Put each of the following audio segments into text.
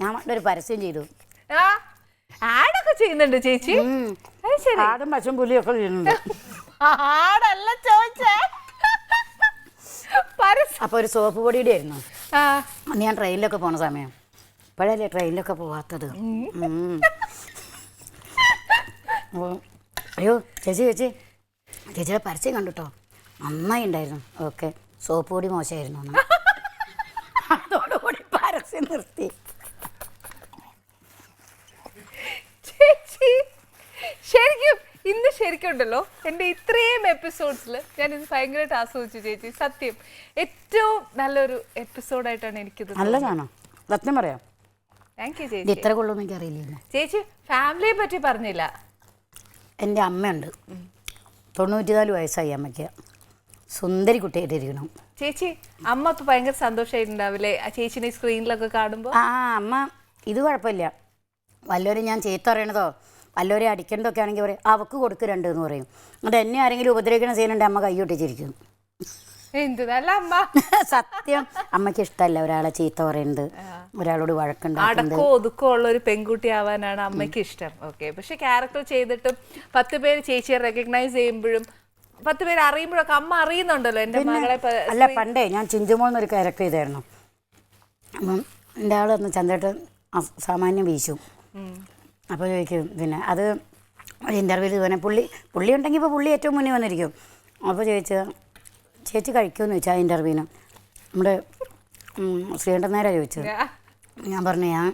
ഞാൻ ഒരു പരസ്യം ചെയ്തു. ആടൊക്കെ ചെയ്യുന്നുണ്ട് ചേച്ചി? ആടും പശും പുലിയൊക്കെ ചെയ്യുന്നുണ്ട്. ആടല്ല ചോദിച്ചേ. അപ്പൊ ഒരു സോപ്പ് പൊടിയുടെ ആയിരുന്നു. അന്ന് ഞാൻ ട്രെയിനിലൊക്കെ പോണ സമയം. ഇപ്പോഴല്ലേ ട്രെയിനിലൊക്കെ പോവാത്തത്. അയ്യോ ചേച്ചിയുടെ പരസ്യം കണ്ടുട്ടോ, നന്നായി ഉണ്ടായിരുന്നു. ഓക്കെ, സോപ്പ് പൊടി മോശമായിരുന്നു. അതോടുകൂടി പരസ്യം നിർത്തി. ചേച്ചി ശരിക്കും ഇന്ന് ശരിക്കും ഉണ്ടല്ലോ, എൻ്റെ ഇത്രയും എപ്പിസോഡ്സിൽ ഞാൻ ഇത് ഭയങ്കരമായിട്ട് ആസ്വദിച്ചു ചേച്ചി. സത്യം ഏറ്റവും നല്ലൊരു എപ്പിസോഡായിട്ടാണ് എനിക്കിത്. നല്ലതാണോ? സത്യം പറയാം. താങ്ക് യു ചേച്ചി. ഇത്ര കൊള്ളൊന്നും എനിക്കറിയില്ല. ചേച്ചി ഫാമിലിയെ പറ്റി പറഞ്ഞില്ല. എൻ്റെ അമ്മയുണ്ട്, 94 വയസ്സായി അമ്മയ്ക്ക്. സുന്ദരി കുട്ടിയായിട്ടിരിക്കണം. ചേച്ചി അമ്മ ഇപ്പൊ ഭയങ്കര സന്തോഷമായിട്ടുണ്ടാവില്ലേ ആ ചേച്ചിനെ സ്ക്രീനിലൊക്കെ കാണുമ്പോൾ? അമ്മ ഇത് കുഴപ്പമില്ല. വല്ലവരും ഞാൻ ചീത്ത പറയണതോ വല്ലവരും അടിക്കേണ്ടതൊക്കെ ആണെങ്കിൽ പറയും അവക്ക് കൊടുക്ക് 2 എന്ന് പറയും. അത് എന്നെ ആരെങ്കിലും ഉപദ്രവിക്കണ ചെയ്യുന്നുണ്ട് അമ്മ കൈയൊട്ടിച്ചിരിക്കും. എന്ത് നല്ല അമ്മ. സത്യം, അമ്മയ്ക്ക് ഇഷ്ടമല്ല ഒരാളെ ചീത്ത പറയുന്നത്, ഒരാളോട് വഴക്കുണ്ടാക്കുന്നത്. അടക്കോ ഒതുക്കോ ഉള്ള ഒരു പെൺകുട്ടി ആവാനാണ് അമ്മയ്ക്ക് ഇഷ്ടം. ഓക്കെ, പക്ഷെ ക്യാരക്ടർ ചെയ്തിട്ടും 10 പേര് ചേച്ചിയെ റെക്കഗ്നൈസ് ചെയ്യുമ്പോഴും 10 പേര് അറിയുമ്പോഴൊക്കെ അമ്മ അറിയുന്നുണ്ടല്ലോ എൻ്റെ മകളെ. അല്ല, പണ്ടേ ഞാൻ ചിഞ്ചുമോൾ എന്നൊരു ക്യാരക്ടർ ചെയ്തായിരുന്നു. അപ്പം എൻ്റെ ആൾ ഒന്ന് ചന്ദ്രേട്ടൻ സാമാന്യം വീശും. അപ്പോൾ ചോദിക്കും, പിന്നെ അത് ഒരു ഇൻ്റർവ്യൂവിൽ ഇതുപോലെ പുള്ളി ഉണ്ടെങ്കിൽ ഇപ്പോൾ പുള്ളി ഏറ്റവും മുന്നിൽ വന്നിരിക്കും. അപ്പോൾ ചേച്ചി കഴിക്കുമെന്ന് ചോദിച്ചാൽ ആ ഇൻ്റർവ്യൂവിന് നമ്മുടെ ശ്രീകണ്ഠൻ നേരാ ചോദിച്ചത്. ഞാൻ പറഞ്ഞു ഞാൻ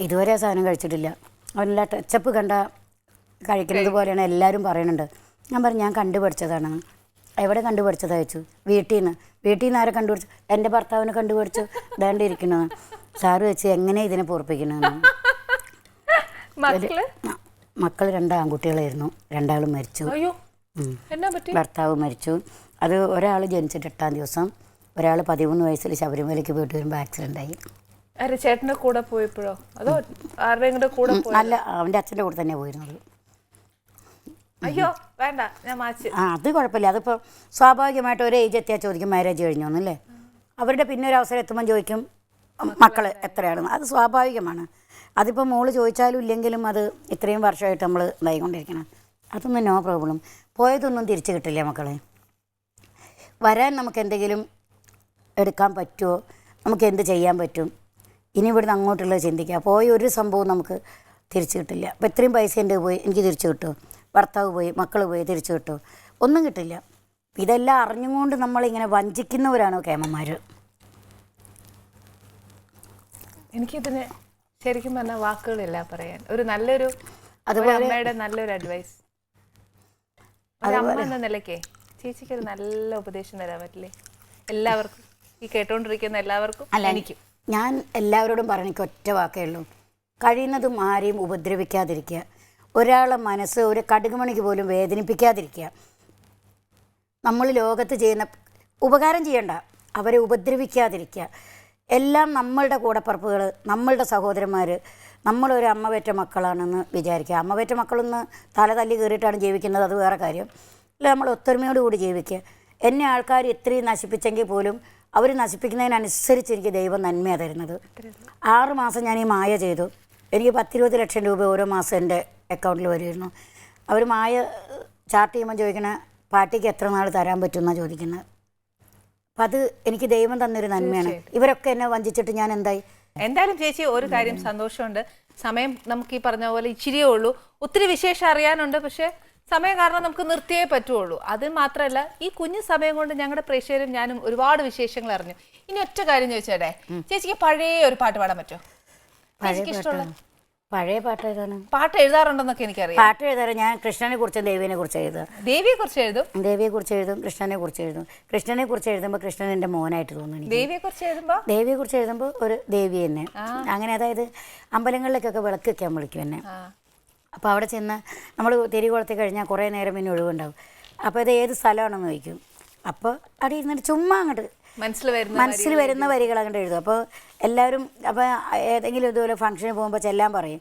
ഇതുവരെ ആ സാധനം കഴിച്ചിട്ടില്ല, അവനെല്ലാ ടച്ചപ്പ് കണ്ട കഴിക്കുന്നത് പോലെയാണ് എല്ലാവരും പറയുന്നുണ്ട്. ഞാൻ പറഞ്ഞു ഞാൻ കണ്ടുപഠിച്ചതാണ്. എവിടെ കണ്ടുപഠിച്ചതാ ചോദിച്ചു. വീട്ടിൽ നിന്ന് ആരെ കണ്ടുപിടിച്ചു? എൻ്റെ ഭർത്താവിനെ കണ്ടുപിടിച്ചു, ഇതാണ്ട് ഇരിക്കണമെന്ന്. സാറ് വെച്ച് എങ്ങനെ ഇതിനെ പൊറപ്പിക്കണമെന്ന്. മക്കൾ 2 ആൺകുട്ടികളായിരുന്നു, 2 ആളും മരിച്ചു. ഭർത്താവ് മരിച്ചു. അത് ഒരാൾ ജനിച്ചിട്ട് 8-ാം ദിവസം, ഒരാൾ 13 വയസ്സിൽ ശബരിമലയ്ക്ക് പോയിട്ട് വരുമ്പോൾ ആക്സിഡൻ്റ് ആയി. ചേട്ടൻ്റെ കൂടെ പോയപ്പോഴോ അതോ ആരുടെയും കൂടെ? അല്ല, അവൻ്റെ അച്ഛൻ്റെ കൂടെ തന്നെ പോയിരുന്നത്. അയ്യോ വേണ്ട, ഞാൻ മാച്ച്. അത് കുഴപ്പമില്ല. അതിപ്പോൾ സ്വാഭാവികമായിട്ട് ഒരു ഏജ് എത്തിയാൽ ചോദിക്കും മാരേജ് കഴിഞ്ഞോന്നല്ലേ. അവരുടെ പിന്നെ ഒരു അവസരം എത്തുമ്പോൾ ചോദിക്കും മക്കൾ എത്രയാണെന്ന്. അത് സ്വാഭാവികമാണ്. അതിപ്പോൾ മോള് ചോദിച്ചാലും ഇല്ലെങ്കിലും അത് ഇത്രയും വർഷമായിട്ട് നമ്മൾ ഇതായിക്കൊണ്ടിരിക്കണം. അതൊന്നും നോ പ്രോബ്ലം. പോയതൊന്നും തിരിച്ചു കിട്ടില്ല മക്കളെ. വരാൻ നമുക്ക് എന്തെങ്കിലും എടുക്കാൻ പറ്റുമോ, നമുക്ക് എന്ത് ചെയ്യാൻ പറ്റും, ഇനി ഇവിടുന്ന് അങ്ങോട്ടുള്ളത് ചിന്തിക്കുക. പോയ ഒരു സംഭവം നമുക്ക് തിരിച്ചു കിട്ടില്ല. അപ്പോൾ ഇത്രയും പൈസ എൻ്റെ പോയി എനിക്ക് തിരിച്ചു കിട്ടുമോ? ഭർത്താവ് പോയി, മക്കൾ പോയി, തിരിച്ചു കിട്ടുമോ? ഒന്നും കിട്ടില്ല. ഇതെല്ലാം അറിഞ്ഞുകൊണ്ട് നമ്മളിങ്ങനെ വഞ്ചിക്കുന്നവരാണോ കേമന്മാർ? എനിക്കിതിന് ശരിക്കും പറഞ്ഞാൽ വാക്കുകളില്ല പറയാൻ. ഒരു നല്ലൊരു അമ്മയുടെ നല്ലൊരു അഡ്വൈസ് അമ്മ എന്ന നിലയ്ക്ക് ചേച്ചിക്ക് ഒരു നല്ല ഉപദേശം തരാൻ പറ്റില്ലേ എല്ലാവർക്കും, ഈ കേട്ടോണ്ടിരിക്കുന്ന എല്ലാവർക്കും? അല്ല, ഞാൻ എല്ലാവരോടും പറഞ്ഞ ഒറ്റ വാക്കേ ഉള്ളൂ, കഴിയുന്നതും ആരെയും ഉപദ്രവിക്കാതിരിക്കുക. ഒരാളെ മനസ്സ് ഒരു കടുകുമണിക്ക് പോലും വേദനിപ്പിക്കാതിരിക്കുക. നമ്മൾ ലോകത്ത് ചെയ്യുന്ന ഉപകാരം ചെയ്യണ്ട, അവരെ ഉപദ്രവിക്കാതിരിക്കുക. എല്ലാം നമ്മളുടെ കൂടപ്പറപ്പുകൾ, നമ്മളുടെ സഹോദരന്മാർ, നമ്മളൊരു അമ്മ പെറ്റ മക്കളാണെന്ന് വിചാരിക്കുക. അമ്മ പെറ്റ മക്കളൊന്ന് തല തല്ലി കയറിയിട്ടാണ് ജീവിക്കുന്നത്, അത് വേറെ കാര്യം. അല്ല, നമ്മൾ ഒത്തൊരുമയോടുകൂടി ജീവിക്കുക. എന്നെ ആൾക്കാർ ഇത്രയും നശിപ്പിച്ചെങ്കിൽ പോലും അവർ നശിപ്പിക്കുന്നതിനനുസരിച്ച് എനിക്ക് ദൈവം നന്മയാണ് തരുന്നത്. 6 മാസം ഞാൻ ഈ മായ ചെയ്തു. എനിക്ക് 10-20 ലക്ഷം രൂപ ഓരോ മാസം എൻ്റെ അക്കൗണ്ടിൽ വരുമായിരുന്നു. അവർ മായ ചാർട്ട് ചെയ്യുമ്പോൾ ചോദിക്കണ പാർട്ടിക്ക് എത്ര നാൾ തരാൻ പറ്റുമെന്നാണ് ചോദിക്കുന്നത്. അപ്പം അത് എനിക്ക് ദൈവം തന്നൊരു നന്മയാണ്. ഇവരൊക്കെ എന്നെ വഞ്ചിച്ചിട്ട് ഞാൻ എന്തായി? എന്തായാലും ചേച്ചി ഒരു കാര്യം സന്തോഷമുണ്ട്, സമയം നമുക്ക് ഈ പറഞ്ഞ പോലെ ഇച്ചിരിയേ ഉള്ളൂ. ഒത്തിരി വിശേഷം അറിയാനുണ്ട്, പക്ഷേ സമയം കാരണം നമുക്ക് നിർത്തിയേ പറ്റുള്ളൂ. അത് മാത്രമല്ല, ഈ കുഞ്ഞു സമയം കൊണ്ട് ഞങ്ങളുടെ പ്രേക്ഷകരും ഞാനും ഒരുപാട് വിശേഷങ്ങൾ അറിഞ്ഞു. ഇനി ഒറ്റ കാര്യം ചോദിച്ചേട്ടെ, ചേച്ചിക്ക് പഴയ ഒരു പാട്ട് പാടാൻ പറ്റുമോ? ചേച്ചിക്ക് ഇഷ്ടമുള്ള പഴയ പാട്ട് ഏതാണ്? പാട്ട് എഴുതാറുണ്ടെന്നൊക്കെ എനിക്കറിയാം. പാട്ട് എഴുതാറ് ഞാൻ കൃഷ്ണനെ കുറിച്ചും ദേവിയെ കുറിച്ച് എഴുതുക. ദേവിയെ കുറിച്ച് എഴുതും? ദേവിയെ കുറിച്ച് എഴുതും, കൃഷ്ണനെ കുറിച്ച് എഴുതും. കൃഷ്ണനെ കുറിച്ച് എഴുതുമ്പോൾ കൃഷ്ണൻ എൻ്റെ മോനായിട്ട് തോന്നുന്നു. ദേവിയെ കുറിച്ച് എഴുതുമ്പോൾ ഒരു ദേവി തന്നെ. അങ്ങനെ, അതായത് അമ്പലങ്ങളിലേക്കൊക്കെ വിളക്ക് വെക്കാൻ വിളിക്കും എന്നെ. അപ്പോൾ അവിടെ ചെന്ന് നമ്മൾ തിരി കൊളുത്തി കഴിഞ്ഞാൽ കുറേ നേരം പിന്നെ ഒഴിവുണ്ടാവും. അപ്പോൾ ഇത് ഏത് സ്ഥലമാണെന്ന് ചോദിക്കും. അപ്പോൾ അവിടെ ഇരുന്നിട്ട് ചുമ്മാ അങ്ങോട്ട് മനസ്സിൽ വരുന്ന വരികൾ അങ്ങോട്ട് എഴുതും. അപ്പോൾ എല്ലാവരും അപ്പോൾ ഏതെങ്കിലും ഇതുപോലെ ഫംഗ്ഷന് പോകുമ്പോൾ ചെല്ലാൻ പറയും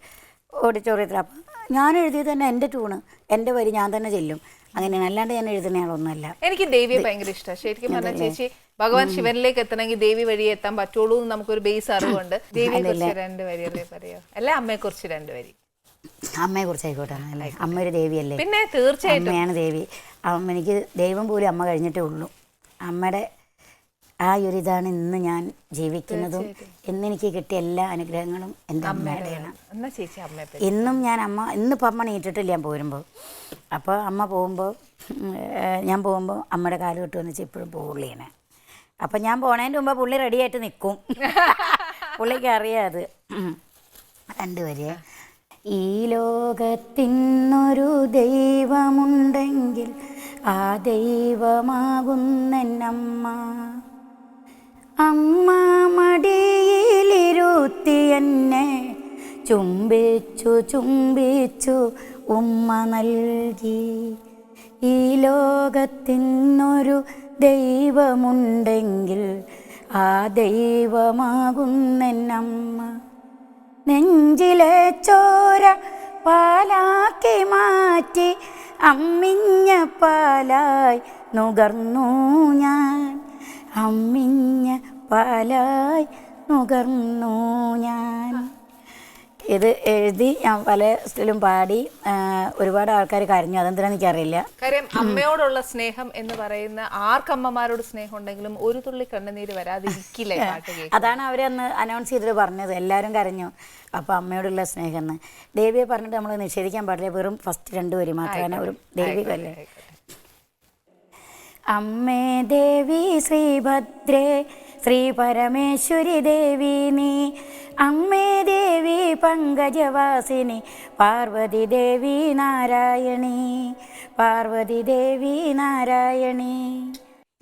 ഓഡിറ്റോറിയത്തിൽ. അപ്പോൾ ഞാൻ എഴുതിയത് തന്നെ എൻ്റെ ട്യൂണ്, എൻ്റെ വരി ഞാൻ തന്നെ ചെല്ലും. അങ്ങനെയാണ്, അല്ലാണ്ട് ഞാൻ എഴുതുന്ന ആളൊന്നുമല്ല. എനിക്ക് ദേവിയെ ഭയങ്കര ഇഷ്ടമാണ്. ശരിക്കും പറഞ്ഞാൽ ചേച്ചി ഭഗവാൻ ശിവനിലേക്ക് എത്തണമെങ്കിൽ ദേവി വഴി എത്താൻ പറ്റുള്ളൂ എന്ന് നമുക്കൊരു ബേസ് അറിവുണ്ട്. ദേവിയെ കുറിച്ച് 2 വരി പറയോ, അല്ലെ അമ്മയെ കുറിച്ച് 2 വരി? അമ്മയെ കുറിച്ച് ആയിക്കോട്ടെ. അല്ലേ, അമ്മ ഒരു ദേവിയല്ലേ? പിന്നെ തീർച്ചയായിട്ടും അമ്മയാണ് ദേവി. എനിക്ക് ദൈവം പോലും അമ്മ കഴിഞ്ഞിട്ടേ ഉള്ളൂ. അമ്മയുടെ ആ ഒരു ഇതാണ് ഇന്ന് ഞാൻ ജീവിക്കുന്നതും. ഇന്നെനിക്ക് കിട്ടിയ എല്ലാ അനുഗ്രഹങ്ങളും എൻ്റെ അമ്മയുടെയാണ്. എന്നാ ചേച്ചി അമ്മയെ ഇന്നും ഞാൻ ഇന്നിപ്പോൾ അമ്മ നീട്ടിട്ടില്ല ഞാൻ പോരുമ്പോൾ. അപ്പോൾ അമ്മ പോകുമ്പോൾ ഞാൻ പോകുമ്പോൾ അമ്മയുടെ കാല് കെട്ട് വന്നിച്ച് ഇപ്പോഴും പുള്ളിയാണ്. അപ്പം ഞാൻ പോണതിൻ്റെ മുമ്പ് പുള്ളി റെഡിയായിട്ട് നിൽക്കും. പുള്ളിക്ക് അറിയാം അത്. 2 വരെ. ഈ ലോകത്തിനൊരു ദൈവമുണ്ടെങ്കിൽ ആ ദൈവമാകുന്നെന്നമ്മ. അമ്മ മടിയിലിരുത്തി എന്നെ ചുംബിച്ചു ചുംബിച്ചു ഉമ്മ നൽകി. ഈ ലോകത്തിനൊരു ദൈവമുണ്ടെങ്കിൽ ആ ദൈവമാകുന്നെന്നമ്മ. നെഞ്ചിലെ ചോര പാലാക്കി മാറ്റി അമ്മിഞ്ഞ പാലായി നുകർന്നു ഞാൻ. അമ്മിഞ്ഞ പാലായി നുകർന്നു ഞാൻ. ഇത് എഴുതി ഞാൻ പല സ്ഥലവും പാടി. ഒരുപാട് ആൾക്കാർ കരഞ്ഞു. അതെന്തിനാന്ന് എനിക്കറിയില്ല. കാര്യം അമ്മയോടുള്ള സ്നേഹം എന്ന് പറയുന്ന ആർക്കമ്മമാരോട് സ്നേഹം ഉണ്ടെങ്കിലും ഒരു തുള്ളി കണ്ണുനീര് വരാതിരിക്കില്ല. അതാണ് അവരന്ന് അനൗൺസ് ചെയ്തിട്ട് പറഞ്ഞത്. എല്ലാവരും കരഞ്ഞു. അപ്പോൾ അമ്മയോടുള്ള സ്നേഹം എന്ന് ദേവിയെ പറഞ്ഞിട്ട് നമ്മൾ നിഷേധിക്കാൻ പാടില്ല. വെറും ഫസ്റ്റ് 2 വരി മാത്രമാണ് ഒരു ദേവികല്ലേ. അമ്മേ ദേവി ശ്രീഭദ്രേ ശ്രീ പരമേശ്വരി ദേവി നീ. അമ്മേ ദേവി പങ്കജവാസിനി പാർവതി ദേവി നാരായണി. പാർവതി ദേവി നാരായണി.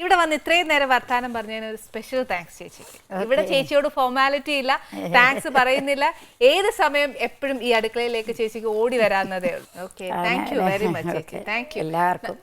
ഇവിടെ വന്ന് ഇത്രയും നേരം വർത്താനം പറഞ്ഞതിന് ഒരു സ്പെഷ്യൽ താങ്ക്സ് ചേച്ചിക്ക്. ഇവിടെ ചേച്ചിയോട് ഫോർമാലിറ്റി ഇല്ല, താങ്ക്സ് പറയുന്നില്ല. ഏത് സമയം എപ്പോഴും ഈ അടുക്കളയിലേക്ക് ചേച്ചിക്ക് ഓടി വരാവുന്നതേ ഉള്ളൂ. Okay, thank you very much ചേച്ചി. താങ്ക് യു എല്ലാവർക്കും.